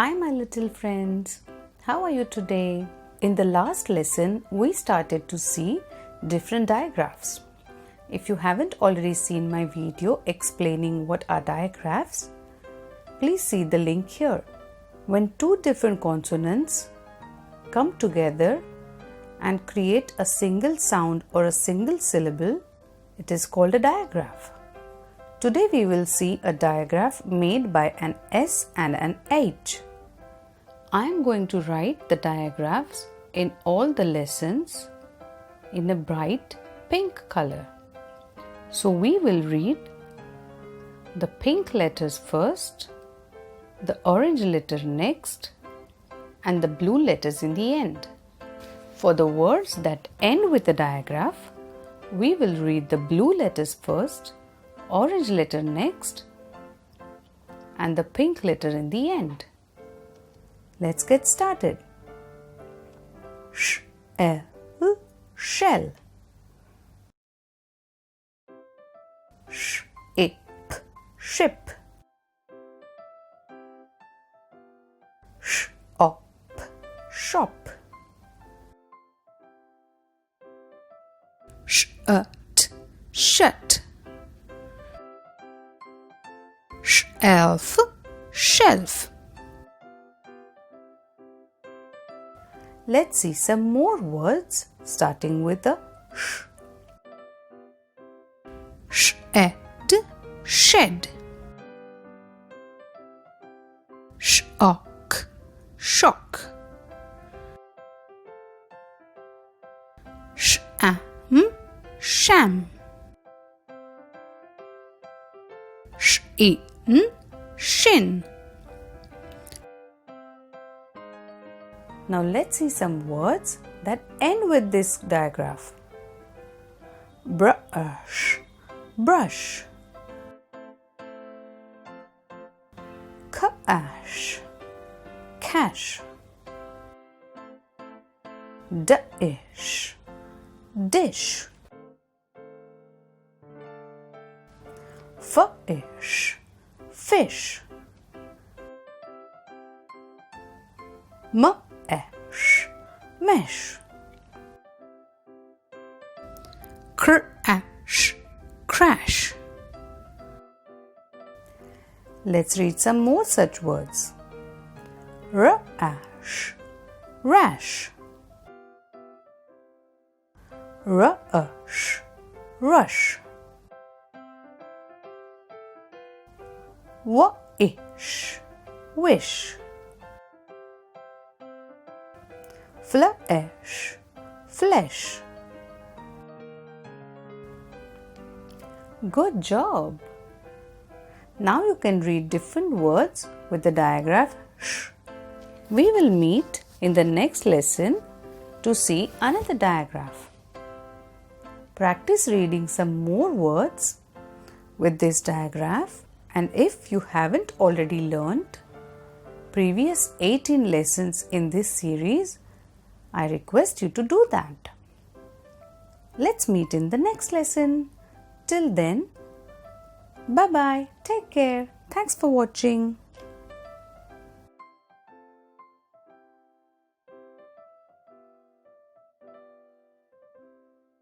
Hi my little friends, how are you today? In the last lesson, we started to see different digraphs. If you haven't already seen my video explaining what are digraphs, please see the link here. When two different consonants come together and create a single sound or a single syllable, it is called a digraph. Today we will see a digraph made by an S and an H. I am going to write the digraphs in all the lessons in a bright pink color. So we will read the pink letters first, the orange letter next, and the blue letters in the end. For the words that end with a digraph, we will read the blue letters first, orange letter next, and the pink letter in the end. Let's get started. Shell, shell. Ship, ship. Shop, shop. Shut, shut. Shelf, shelf. Let's see some more words starting with a sh. Shed, shed. Shock, shock. Sham, sham. Shin, shin. Now let's see some words that end with this digraph. Brush, brush. Cash, cash. Dish, dish. Fish, fish. Mesh, mesh. Crash, crash. Let's read some more such words. Rash, rash. Rush, rush. Wish, wish. Flesh, flesh. Good job! Now you can read different words with the digraph sh. We will meet in the next lesson to see another digraph. Practice reading some more words with this digraph, and if you haven't already learned previous 18 lessons in this series, I request you to do that. Let's meet in the next lesson. Till then, bye-bye. Take care. Thanks for watching.